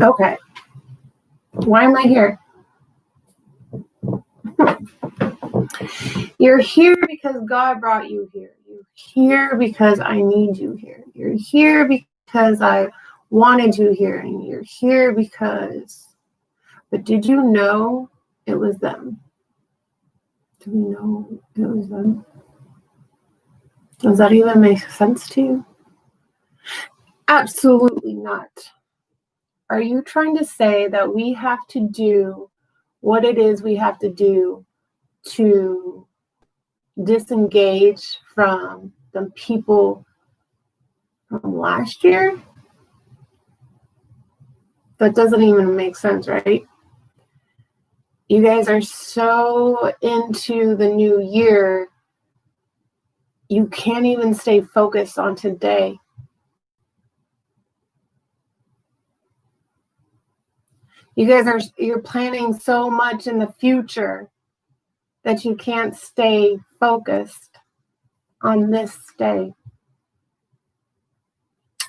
Okay. Why am I here? You're here because God brought you here. You're here because I need you here. You're here because I wanted you here. And you're here because... But did you know it was them? Do we know it was them? Does that even make sense to you? Absolutely not. Are you trying to say that we have to do what it is we have to do to disengage from the people from last year? That doesn't even make sense, right? You guys are so into the new year, you can't even stay focused on today. You're planning so much in the future that you can't stay focused on this day.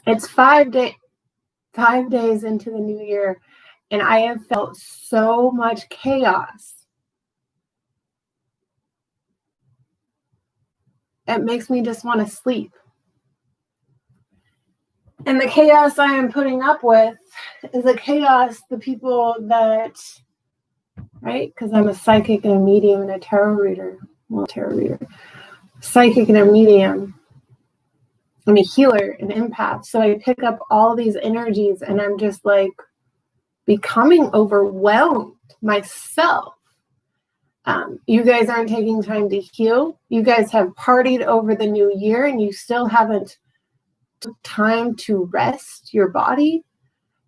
It's 5 days into the new year, and I have felt so much chaos. It makes me just want to sleep. And the chaos I am putting up with is the chaos the people that, right? Because I'm a psychic and a medium and a tarot reader. Well, tarot reader. Psychic and a medium. I'm a healer, an empath. So I pick up all these energies and I'm just like becoming overwhelmed myself. You guys aren't taking time to heal. You guys have partied over the new year and you still haven't took time to rest your body.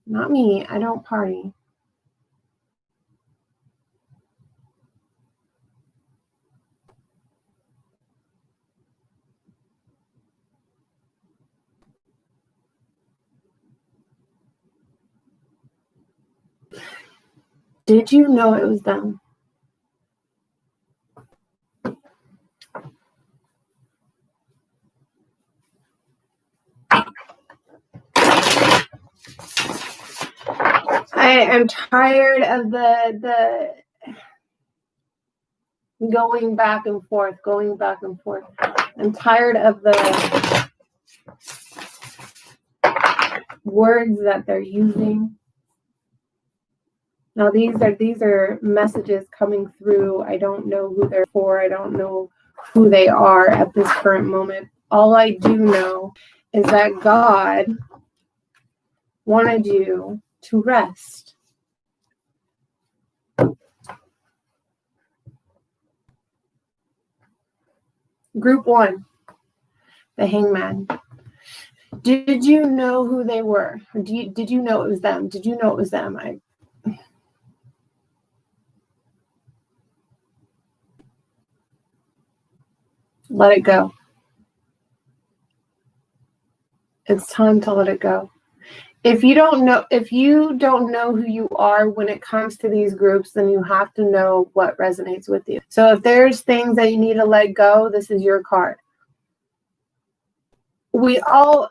Not me. I don't party. Did you know it was them? I am tired of the going back and forth. I'm tired of the words that they're using. Now these are messages coming through. I don't know who they're for. I don't know who they are at this current moment. All I do know is that God wanted you to rest. Group 1, the Hangman. Did you know who they were? Or did you know it was them? Did you know it was them? Let it go. It's time to let it go. If you don't know who you are when it comes to these groups, then you have to know what resonates with you. So if there's things that you need to let go, this is your card. We all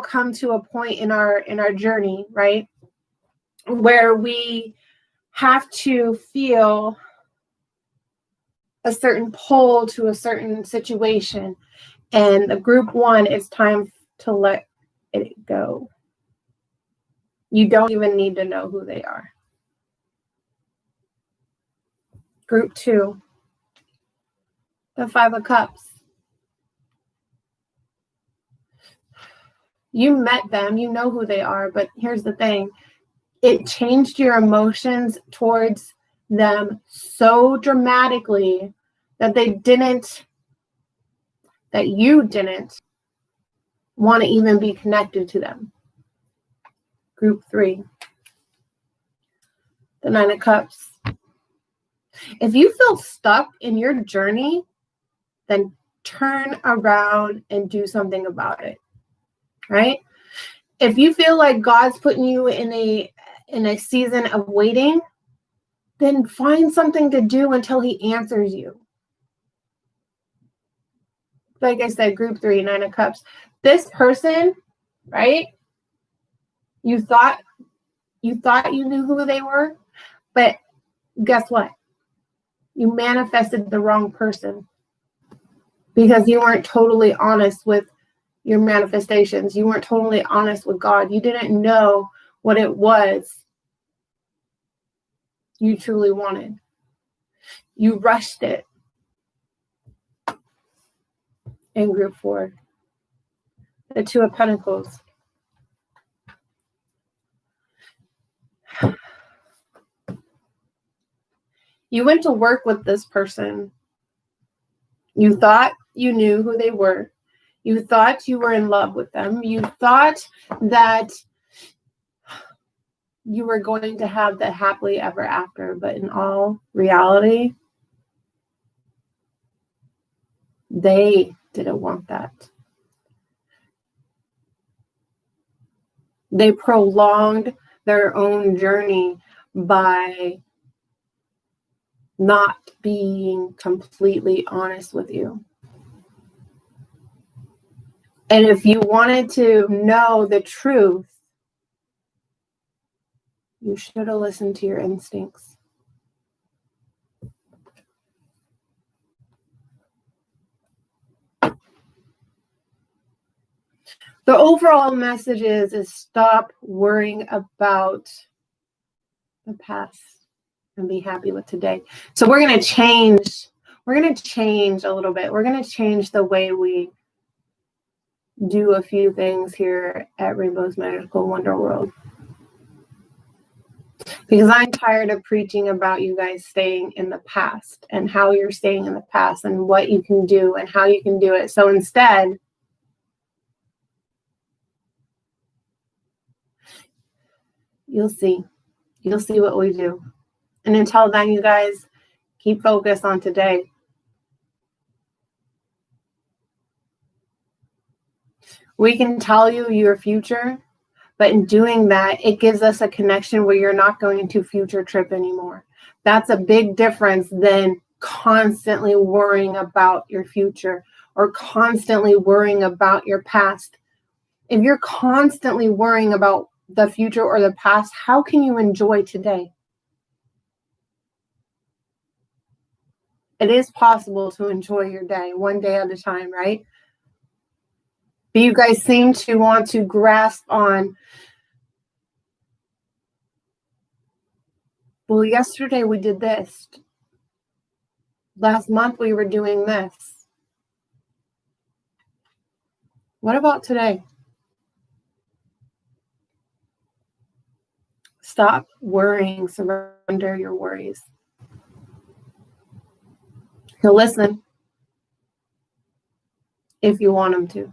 come to a point in our journey, right, where we have to feel a certain pull to a certain situation, and the group 1, it's time to let it go. You don't even need to know who they are. Group 2, the 5 of Cups. You met them, you know who they are, but here's the thing. It changed your emotions towards them so dramatically that you didn't want to even be connected to them. Group 3, the 9 of Cups. If you feel stuck in your journey, then turn around and do something about it, right? If you feel like God's putting you in a season of waiting, then find something to do until he answers you. Like I said, group 3, 9 of Cups. This person, right? You thought You thought you knew who they were, but guess what? You manifested the wrong person because you weren't totally honest with your manifestations. You weren't totally honest with God. You didn't know what it was you truly wanted. You rushed it in group 4. The 2 of Pentacles. You went to work with this person. You thought you knew who they were. You thought you were in love with them. You thought that you were going to have the happily ever after. But in all reality, they didn't want that. They prolonged their own journey by not being completely honest with you. And if you wanted to know the truth, you should have listened to your instincts. The overall message is stop worrying about the past and be happy with today. So we're going to change a little bit. We're going to change the way we do a few things here at Rainbow's Magical Wonder World. Because I'm tired of preaching about you guys staying in the past and how you're staying in the past and what you can do and how you can do it. So instead, you'll see what we do. And until then, you guys, keep focused on today. We can tell you your future, but in doing that, it gives us a connection where you're not going to future trip anymore. That's a big difference than constantly worrying about your future or constantly worrying about your past. If you're constantly worrying about the future or the past, how can you enjoy today? It is possible to enjoy your day, one day at a time, right? But you guys seem to want to grasp on, well, yesterday we did this. Last month we were doing this. What about today? Stop worrying. Surrender your worries. He'll listen if you want him to.